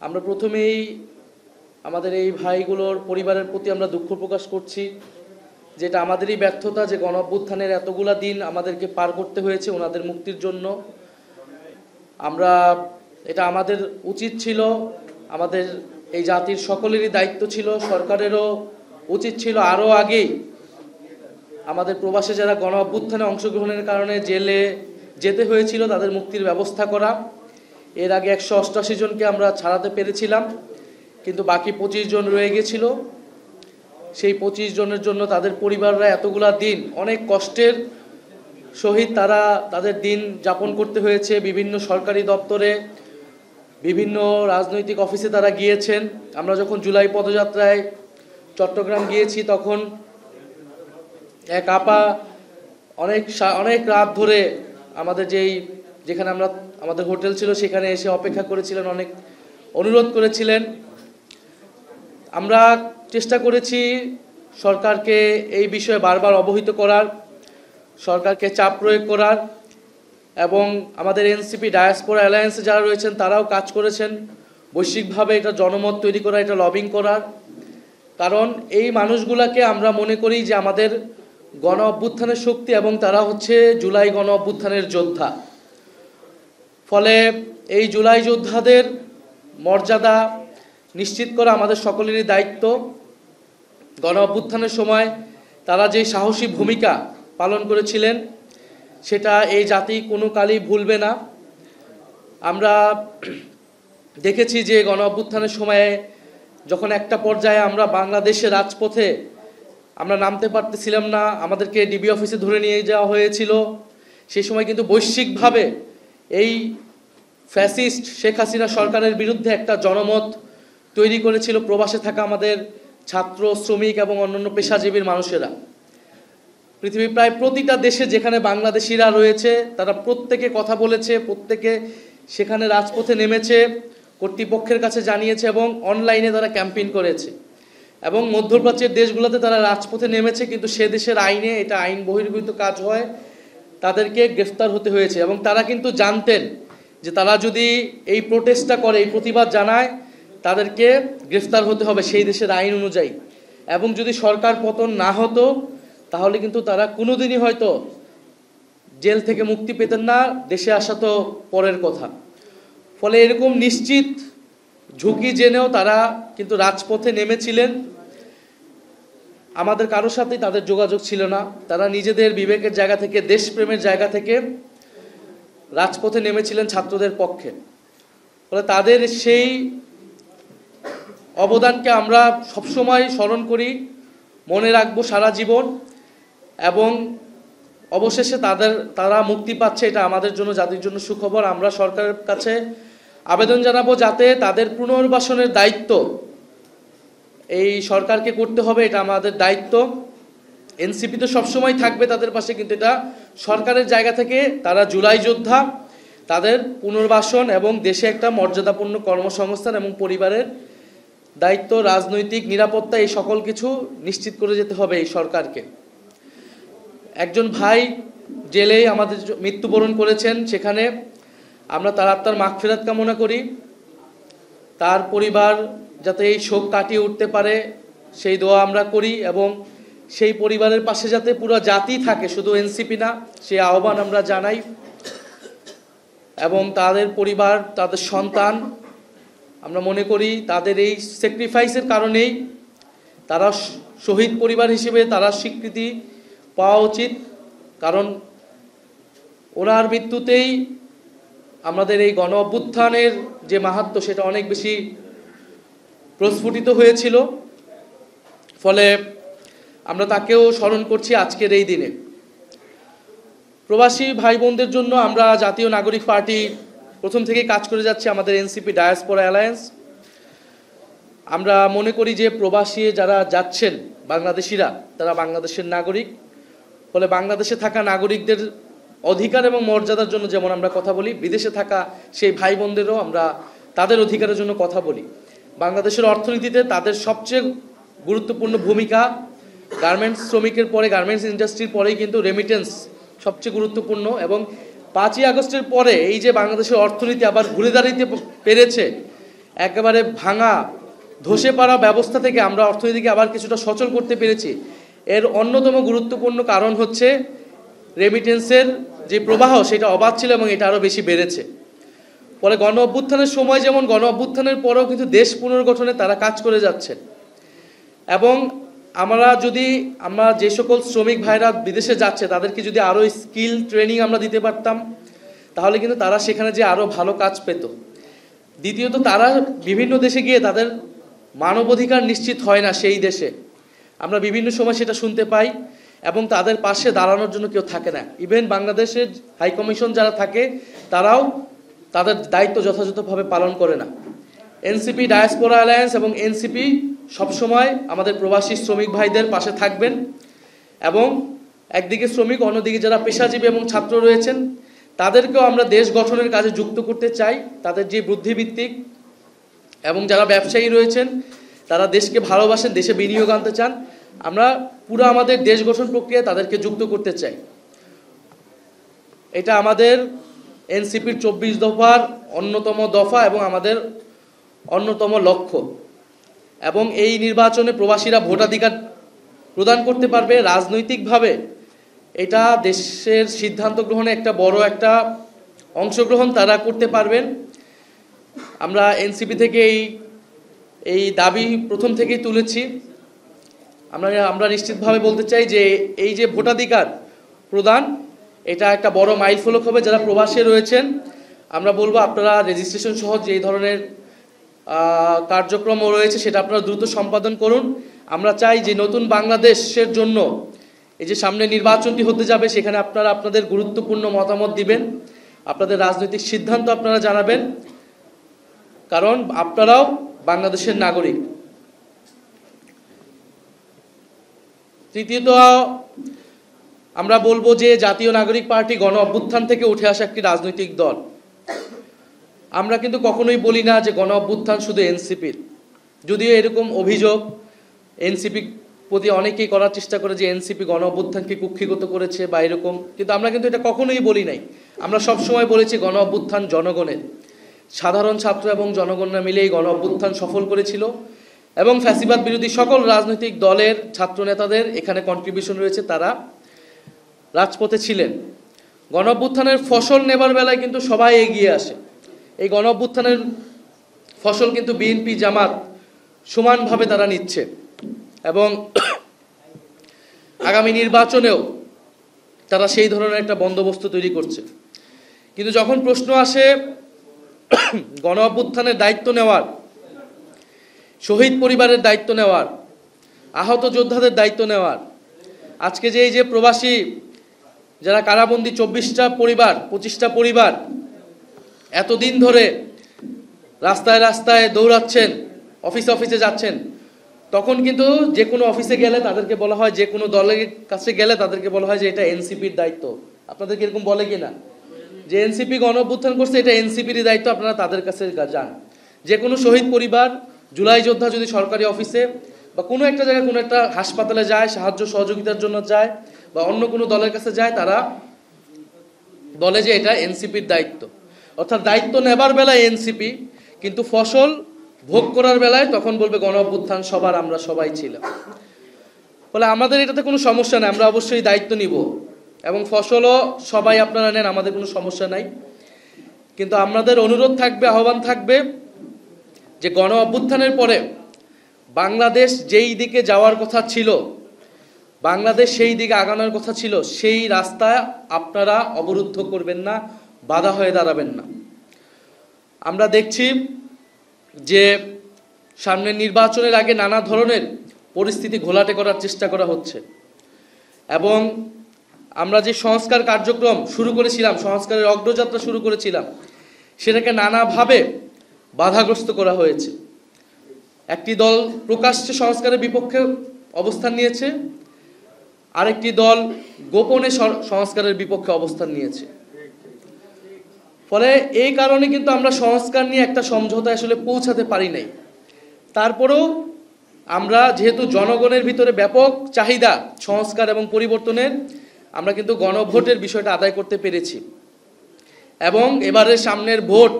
আমরা প্রথমেই আমাদের এই ভাইগুলোর পরিবারের প্রতি আমরা দুঃখ প্রকাশ করছি, যেটা আমাদেরই ব্যর্থতা যে গণঅভ্যুত্থানের এতগুলা দিন আমাদেরকে পার করতে হয়েছে ওনাদের মুক্তির জন্য। এটা আমাদের উচিত ছিল, আমাদের এই জাতির সকলেরই দায়িত্ব ছিল, সরকারেরও উচিত ছিল আরও আগেই আমাদের প্রবাসে যারা গণঅভ্যুত্থানে অংশগ্রহণের কারণে জেলে যেতে হয়েছিল তাদের মুক্তির ব্যবস্থা করা। এর আগে 188 জনকে আমরা ছাড়াতে পেরেছিলাম, কিন্তু বাকি 25 জন রয়ে গেছিল। সেই 25 জনের জন্য তাদের পরিবাররা এতগুলা দিন অনেক কষ্টের সহিত তারা তাদের দিন যাপন করতে হয়েছে। বিভিন্ন সরকারি দপ্তরে, বিভিন্ন রাজনৈতিক অফিসে তারা গিয়েছেন। আমরা যখন জুলাই পদযাত্রায় চট্টগ্রাম গিয়েছি তখন এক আপা অনেক রাত ধরে যেখানে আমাদের হোটেল ছিল সেখানে এসে অপেক্ষা করেছিলেন, অনেক অনুরোধ করেছিলেন। আমরা চেষ্টা করেছি সরকারকে এই বিষয়ে বারবার অবহিত করার, সরকারকে চাপ প্রয়োগ করার, এবং আমাদের এনসিপি ডায়াসপোরা অ্যালায়েন্সে যারা রয়েছেন তারাও কাজ করেছেন বৈশ্বিকভাবে এটা জনমত তৈরি করা, এটা লবিং করার। কারণ এই মানুষগুলাকে আমরা মনে করি যে আমাদের গণ অভ্যুত্থানের শক্তি, এবং তারা হচ্ছে জুলাই গণ অভ্যুত্থানের যোদ্ধা। ফলে এই জুলাই যোদ্ধাদের মর্যাদা নিশ্চিত করা আমাদের সকলেরই দায়িত্ব। গণ অভ্যুত্থানের সময় তারা যে সাহসী ভূমিকা পালন করেছিলেন সেটা এই জাতি কোনো কালই ভুলবে না। আমরা দেখেছি যে গণ অভ্যুত্থানের সময়ে যখন একটা পর্যায়ে আমরা বাংলাদেশের রাজপথে আমরা নামতে পারতেছিলাম না, আমাদেরকে ডিবি অফিসে ধরে নিয়ে যাওয়া হয়েছিল, সেই সময় কিন্তু বৈশ্বিকভাবে এই ফ্যাসিস্ট শেখ হাসিনা সরকারের বিরুদ্ধে একটা জনমত তৈরি করেছিল প্রবাসে থাকা আমাদের ছাত্র, শ্রমিক এবং অন্যান্য পেশাজীবীর মানুষেরা। পৃথিবীর প্রায় প্রতিটা দেশে যেখানে বাংলাদেশিরা রয়েছে তারা প্রত্যেকে কথা বলেছে, প্রত্যেকে সেখানে রাজপথে নেমেছে, কর্তৃপক্ষের কাছে জানিয়েছে এবং অনলাইনে তারা ক্যাম্পেইন করেছে। এবং মধ্যপ্রাচ্যের দেশগুলোতে তারা রাজপথে নেমেছে, কিন্তু সে দেশের আইনে এটা আইন বহির্ভূত কাজ হয়, তাদেরকে গ্রেফতার হতে হয়েছে। এবং তারা কিন্তু জানতেন যে তারা যদি এই প্রোটেস্টটা করে, এই প্রতিবাদ জানায়, তাদেরকে গ্রেফতার হতে হবে সেই দেশের আইন অনুযায়ী। এবং যদি সরকার পতন না হতো তাহলে কিন্তু তারা কোনোদিনই হয়তো জেল থেকে মুক্তি পেতেন না, দেশে আসা তো পরের কথা। ফলে এরকম নিশ্চিত ঝুঁকি জেনেও তারা কিন্তু রাজপথে নেমেছিলেন। আমাদের কারোর সাথেই তাদের যোগাযোগ ছিল না, তারা নিজেদের বিবেকের জায়গা থেকে, দেশপ্রেমের জায়গা থেকে রাজপথে নেমেছিলেন ছাত্রদের পক্ষে। ফলে তাদের সেই অবদানকে আমরা সবসময় স্মরণ করি, মনে রাখবো সারা জীবন। এবং অবশেষে তারা মুক্তি পাচ্ছে, এটা আমাদের জন্য, জাতির জন্য সুখবর। আমরা সরকারের কাছে আবেদন জানাবো যাতে তাদের পুনর্বাসনের দায়িত্ব এই সরকারকে করতে হবে, এটা আমাদের দায়িত্ব। এনসিপি তো সবসময় থাকবে তাদের পাশে, কিন্তু এটা সরকারের জায়গা থেকে তারা জুলাই যোদ্ধা, তাদের পুনর্বাসন এবং দেশে একটা মর্যাদাপূর্ণ কর্মসংস্থান এবং পরিবারের দায়িত্ব, রাজনৈতিক নিরাপত্তা, এই সকল কিছু নিশ্চিত করে যেতে হবে এই সরকারকে। একজন ভাই জেলেই আমাদের মৃত্যুবরণ করেছেন, সেখানে আমরা তার আত্মার মাগফিরাত কামনা করি। তার পরিবার যাতে এই শোক কাটিয়ে উঠতে পারে সেই দোয়া আমরা করি, এবং সেই পরিবারের পাশে যাতে পুরো জাতি থাকে, শুধু এনসিপি না, সেই আহ্বান আমরা জানাই। এবং তাদের পরিবার, তাদের সন্তান, আমরা মনে করি তাদের এই স্যাক্রিফাইসের কারণেই তারা শহীদ পরিবার হিসেবে তারা স্বীকৃতি পাওয়া উচিত। কারণ ওনার মৃত্যুতেই আমাদের এই গণ অভ্যুত্থানের যে মাহাত্ম্য সেটা অনেক বেশি প্রস্ফুটিত হয়েছিল। ফলে আমরা তাকেও স্মরণ করছি আজকের এই দিনে। প্রবাসী ভাই বোনদের জন্য আমরা জাতীয় নাগরিক পার্টি প্রথম থেকেই কাজ করে যাচ্ছি, আমাদের এনসিপি ডায়াসপোরা অ্যালায়েন্স। আমরা মনে করি যে প্রবাসী যারা যাচ্ছেন বাংলাদেশিরা, তারা বাংলাদেশের নাগরিক। ফলে বাংলাদেশে থাকা নাগরিকদের অধিকার এবং মর্যাদার জন্য যেমন আমরা কথা বলি, বিদেশে থাকা সেই ভাই বোনদেরও আমরা তাদের অধিকারের জন্য কথা বলি। বাংলাদেশের অর্থনীতিতে তাদের সবচেয়ে গুরুত্বপূর্ণ ভূমিকা। গার্মেন্টস শ্রমিকের পরে, গার্মেন্টস ইন্ডাস্ট্রির পরেই কিন্তু রেমিটেন্স সবচেয়ে গুরুত্বপূর্ণ। এবং 5ই আগস্টের পরে এই যে বাংলাদেশের অর্থনীতি আবার ঘুরে দাঁড়াতে পেরেছে, একেবারে ভাঙা ধসে পড়া ব্যবস্থা থেকে আমরা অর্থনীতিকে আবার কিছুটা সচল করতে পেরেছি। এর অন্যতম গুরুত্বপূর্ণ কারণ হচ্ছে রেমিটেন্সের যে প্রবাহ সেটা অবাধ ছিল এবং এটা আরও বেশি বেড়েছে। ফলে গণ অভ্যুত্থানের সময় যেমন গণ অভ্যুত্থানের পরেও কিন্তু দেশ পুনর্গঠনে তারা কাজ করে যাচ্ছে। এবং আমরা যে সকল শ্রমিক ভাইরা বিদেশে যাচ্ছে তাদেরকে যদি আরও স্কিল ট্রেনিং আমরা দিতে পারতাম, তাহলে কিন্তু তারা সেখানে যে আরও ভালো কাজ পেত। দ্বিতীয়ত, তারা বিভিন্ন দেশে গিয়ে তাদের মানবাধিকার নিশ্চিত হয় না সেই দেশে, আমরা বিভিন্ন সময় সেটা শুনতে পাই, এবং তাদের পাশে দাঁড়ানোর জন্য কেউ থাকে না। ইভেন বাংলাদেশের হাইকমিশন যারা থাকে তারাও তাদের দায়িত্ব যথাযথভাবে পালন করে না। এনসিপি, ডায়াসপোরা অ্যালায়েন্স এবং এনসিপি সবসময় আমাদের প্রবাসী শ্রমিক ভাইদের পাশে থাকবেন, এবং একদিকে শ্রমিক, অন্যদিকে যারা পেশাজীবী এবং ছাত্র রয়েছেন তাদেরকেও আমরা দেশ গঠনের কাজে যুক্ত করতে চাই। তাদের যে বুদ্ধিভিত্তিক এবং যারা ব্যবসায়ী রয়েছেন তারা দেশকে ভালোবাসেন, দেশে বিনিয়োগ আনতে চান, আমরা পুরো আমাদের দেশ গঠন প্রক্রিয়ায় তাদেরকে যুক্ত করতে চাই। এটা আমাদের এনসিপির 24 দফার অন্যতম দফা এবং আমাদের অন্যতম লক্ষ্য। এবং এই নির্বাচনে প্রবাসীরা ভোটাধিকার প্রদান করতে পারবে রাজনৈতিকভাবে। এটা দেশের সিদ্ধান্ত গ্রহণে একটা বড় একটা অংশগ্রহণ তারা করতে পারবেন। আমরা এনসিপি থেকে এই দাবি প্রথম থেকেই তুলেছি। আমরা নিশ্চিতভাবে বলতে চাই যে এই যে ভোটাধিকার প্রদান, এটা একটা বড় মাইলফলক হবে। যারা প্রবাসে রয়েছেন আমরা বলবো আপনারা রেজিস্ট্রেশন সহ যে ধরনের কার্যক্রম রয়েছে সেটা আপনারা দ্রুত সম্পাদন করুন। আমরা চাই যে নতুন বাংলাদেশের জন্য এই যে সামনে নির্বাচনটি হতে যাবে সেখানে আপনারা আপনাদের গুরুত্বপূর্ণ মতামত দিবেন, আপনাদের রাজনৈতিক সিদ্ধান্ত আপনারা জানাবেন, কারণ আপনারাও বাংলাদেশের নাগরিক। তৃতীয়ত, আমরা বলবো যে জাতীয় নাগরিক পার্টি গণ অভ্যুত্থান থেকে উঠে আসা একটি রাজনৈতিক দল। আমরা কিন্তু কখনোই বলি না যে গণ অভ্যুত্থান শুধু এনসিপির, যদিও এরকম অভিযোগ এনসিপি প্রতি অনেকেই করার চেষ্টা করে যে এনসিপি গণ অভ্যুত্থানকে কুক্ষিগত করেছে বা এরকম, কিন্তু আমরা কিন্তু এটা কখনোই বলি নাই। আমরা সবসময় বলেছি গণ অভ্যুত্থান জনগণের, সাধারণ ছাত্র এবং জনগণরা মিলে এই গণ অভ্যুত্থান সফল করেছিল, এবং ফ্যাসিবাদ বিরোধী সকল রাজনৈতিক দলের ছাত্র নেতাদের এখানে কন্ট্রিবিউশন রয়েছে, তারা রাজপথে ছিলেন। গণ অভ্যুত্থানের ফসল নেবার বেলায় কিন্তু সবাই এগিয়ে আসে। এই গণ অভ্যুত্থানের ফসল কিন্তু বিএনপি, জামাত সমানভাবে তারা নিচ্ছে, এবং আগামী নির্বাচনেও তারা সেই ধরনের একটা বন্দোবস্ত তৈরি করছে। কিন্তু যখন প্রশ্ন আসে গণ অভ্যুত্থানের দায়িত্ব নেওয়ার, শহীদ পরিবারের দায়িত্ব নেওয়ার, আহত যোদ্ধাদের দায়িত্ব নেওয়ার, আজকে যে এই যে প্রবাসী যারা কারাবন্দী 24টা পরিবার, 25টা পরিবার এতদিন ধরে রাস্তায় রাস্তায় দৌড়াচ্ছেন, অফিসে অফিসে যাচ্ছেন, তখন কিন্তু যে কোনো অফিসে গেলে তাদেরকে বলা হয়, যে কোনো দলের কাছে গেলে তাদেরকে বলা হয় যে এটা এনসিপির দায়িত্ব। আপনাদেরকে এরকম বলে কিনা যে এনসিপি গণ অভ্যুত্থান করছে, এটা এনসিপির দায়িত্ব, আপনারা তাদের কাছে যান। যে কোনো শহীদ পরিবার, জুলাই যোদ্ধা যদি সরকারি অফিসে বা কোনো একটা জায়গায়, কোনো একটা হাসপাতালে যায়, সাহায্য সহযোগিতার জন্য যায়, বা অন্য কোনো দলের কাছে যায়, তারা বলে যে এটা এনসিপির দায়িত্ব। অর্থাৎ দায়িত্ব নেবার বেলায় এনসিপি, কিন্তু ফসল ভোগ করার বেলায় তখন বলবে গণ অভ্যুত্থান সবার, আমরা সবাই ছিলাম। ফলে আমাদের এটাতে কোনো সমস্যা নেই, আমরা অবশ্যই দায়িত্ব নিব এবং ফসলও সবাই আপনারা নেন, আমাদের কোনো সমস্যা নাই। কিন্তু আমাদের অনুরোধ থাকবে, আহ্বান থাকবে যে গণ অভ্যুত্থানের পরে বাংলাদেশ যেই দিকে যাওয়ার কথা ছিল, বাংলাদেশ সেই দিকে আগানোর কথা ছিল, সেই রাস্তা আপনারা অবরুদ্ধ করবেন না, বাধা হয়ে দাঁড়াবেন না। আমরা দেখছি যে সামনের নির্বাচনের আগে নানা ধরনের পরিস্থিতি ঘোলাটে করার চেষ্টা করা হচ্ছে, এবং আমরা যে সংস্কার কার্যক্রম শুরু করেছিলাম, সংস্কারের অগ্রযাত্রা শুরু করেছিলাম, সেটাকে নানাভাবে বাধাগ্রস্ত করা হয়েছে। একটি দল প্রকাশ্যে সংস্কারের বিপক্ষে অবস্থান নিয়েছে, আরেকটি দল গোপনে সংস্কারের বিপক্ষে অবস্থান নিয়েছে। ফলে এই কারণে কিন্তু আমরা সংস্কার নিয়ে একটা সমঝোতায় আসলে পৌঁছাতে পারি নাই। তারপরেও আমরা যেহেতু জনগণের ভিতরে ব্যাপক চাহিদা সংস্কার এবং পরিবর্তনের, আমরা কিন্তু গণভোটের বিষয়টা আদায় করতে পেরেছি, এবং এবারের সামনের ভোট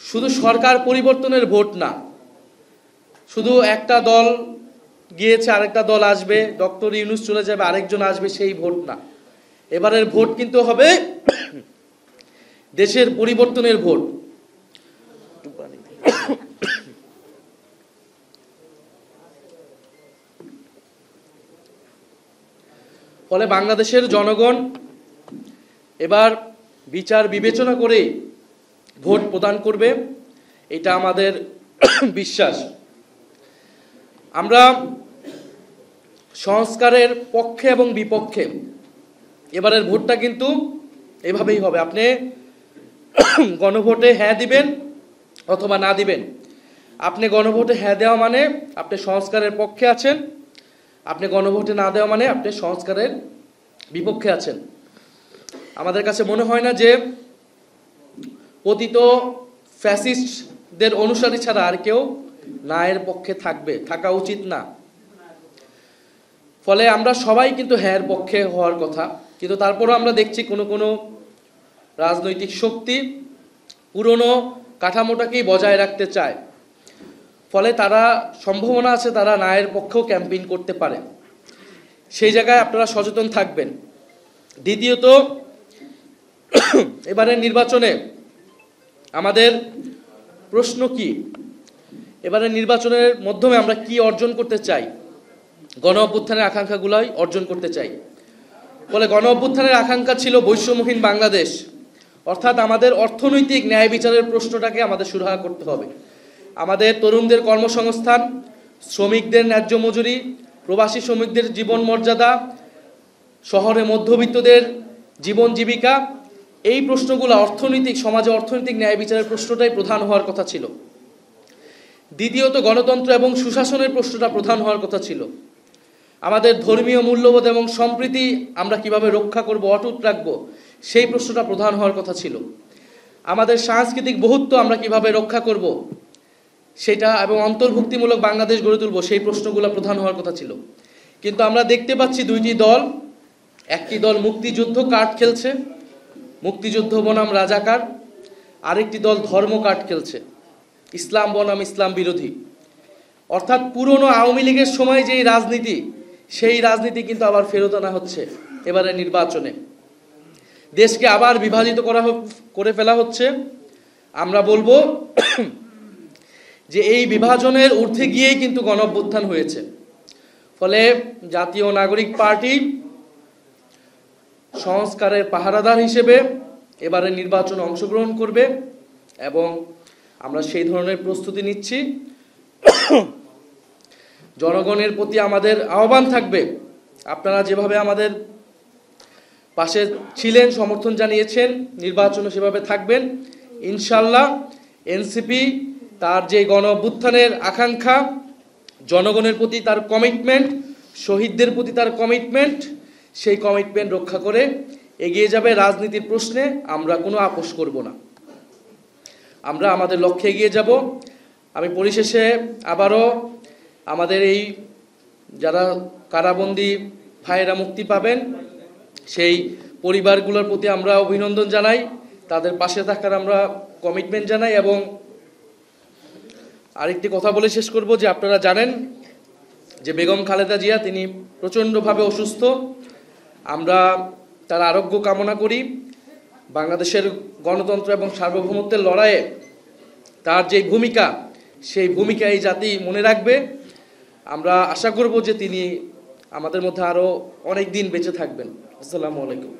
শুধু সরকার পরিবর্তনের ভোট না, শুধু একটা দল গিয়েছে আরেকটা দল আসবে, ডক্টর ইউনূস চলে যাবে আরেকজন আসবে, সেই ভোট না। এবারের ভোট কিন্তু হবে দেশের পরিবর্তনের ভোট। ফলে বাংলাদেশের জনগণ এবার বিচার বিবেচনা করে ভোট প্রদান করবে, এটা আমাদের বিশ্বাস। আমরা সংস্কারের পক্ষে এবং বিপক্ষে। এবারের ভোটটা কিন্তু এভাবেই হবে, আপনি গণভোটে হ্যাঁ দিবেন অথবা না দিবেন। আপনি গণভোটে হ্যাঁ দেওয়া মানে আপনি সংস্কারের পক্ষে আছেন, আপনি গণভোটে না দেওয়া মানে আপনি সংস্কারের বিপক্ষে আছেন। আমাদের কাছে মনে হয় না যে পতিত ফ্যাসিস্টদের অনুসারী ছাড়া আর কেউ ন্যায়ের পক্ষে থাকা উচিত না। ফলে আমরা সবাই কিন্তু হ্যাঁর পক্ষে হওয়ার কথা, কিন্তু তারপরও আমরা দেখছি কোনো রাজনৈতিক শক্তি পুরনো কাঠামোটাকেই বজায় রাখতে চায়। ফলে তারা সম্ভাবনা আছে তারা ন্যায়ের পক্ষেও ক্যাম্পেইন করতে পারে, সেই জায়গায় আপনারা সচেতন থাকবেন। দ্বিতীয়ত, এবারের নির্বাচনে আমাদের প্রশ্ন কি, এবারের নির্বাচনের মাধ্যমে আমরা কি অর্জন করতে চাই? গণ অভ্যুত্থানের আকাঙ্ক্ষাগুলোই অর্জন করতে চাই। ফলে গণ অভ্যুত্থানের আকাঙ্ক্ষা ছিল বৈষম্যহীন বাংলাদেশ, অর্থাৎ আমাদের অর্থনৈতিক ন্যায় বিচারের প্রশ্নটাকে আমাদের সুরাহা করতে হবে। আমাদের তরুণদের কর্মসংস্থান, শ্রমিকদের ন্যায্য মজুরি, প্রবাসী শ্রমিকদের জীবন মর্যাদা, শহরে মধ্যবিত্তদের জীবন জীবিকা, এই প্রশ্নগুলো সমাজে অর্থনৈতিক ন্যায় বিচারের প্রশ্নটাই প্রধান হওয়ার কথা ছিল। দ্বিতীয়ত, গণতন্ত্র এবং সুশাসনের প্রশ্নটা প্রধান হওয়ার কথা ছিল। আমাদের ধর্মীয় মূল্যবোধ এবং সম্প্রীতি আমরা কিভাবে রক্ষা করব, অটুট রাখব, সেই প্রশ্নটা প্রধান হওয়ার কথা ছিল। আমাদের সাংস্কৃতিক বহুত্ব আমরা কিভাবে রক্ষা করব সেটা, এবং অন্তর্ভুক্তিমূলক বাংলাদেশ গড়ে তুলব, সেই প্রশ্নগুলো প্রধান হওয়ার কথা ছিল। কিন্তু আমরা দেখতে পাচ্ছি দুইটি দল, একটি দল মুক্তিযুদ্ধ কার্ড খেলছে, মুক্তিযুদ্ধ বনাম রাজাকার, আরেকটি দল ধর্ম কার্ড খেলছে, ইসলাম বনাম ইসলাম বিরোধী। অর্থাৎ পুরনো আওয়ামী লীগের সময় যেই রাজনীতি, সেই রাজনীতি কিন্তু আবার ফেরত আনা হচ্ছে এবারে নির্বাচনে। দেশকে আবার বিভাজিত করে ফেলা হচ্ছে। আমরা বলবো যে এই বিভাজনের ঊর্ধ্বে গিয়েই কিন্তু গণঅভ্যুত্থান হয়েছে। ফলে জাতীয় নাগরিক পার্টি সংস্কারের পাহারাদার হিসেবে এবারে নির্বাচনে অংশগ্রহণ করবে এবং আমরা সেই ধরনের প্রস্তুতি নিচ্ছি। জনগণের প্রতি আমাদের আহ্বান থাকবে, আপনারা যেভাবে আমাদের পাশে ছিলেন, সমর্থন জানিয়েছেন, নির্বাচনে সেভাবে থাকবেন ইনশাল্লাহ। এনসিপি তার যে গণ অভ্যুত্থানের আকাঙ্ক্ষা, জনগণের প্রতি তার কমিটমেন্ট, শহীদদের প্রতি তার কমিটমেন্ট, সেই কমিটমেন্ট রক্ষা করে এগিয়ে যাবে। রাজনীতির প্রশ্নে আমরা কোনো আপোষ করব না, আমরা আমাদের লক্ষ্যে এগিয়ে যাব। আমি পরিশেষে আবারও আমাদের এই যারা কারাবন্দী ভাইয়েরা মুক্তি পাবেন, সেই পরিবারগুলোর প্রতি আমরা অভিনন্দন জানাই, তাদের পাশে থাকার আমরা কমিটমেন্ট জানাই। এবং আরেকটি কথা বলে শেষ করব যে আপনারা জানেন যে বেগম খালেদা জিয়া তিনি প্রচণ্ডভাবে অসুস্থ। আমরা তার আরোগ্য কামনা করি। বাংলাদেশের গণতন্ত্র এবং সার্বভৌমত্বের লড়াইয়ে তার যে ভূমিকা, সেই ভূমিকা এই জাতি মনে রাখবে। আমরা আশা করব যে তিনি আমাদের মধ্যে আরও অনেক দিন বেঁচে থাকবেন। আসসালামু আলাইকুম।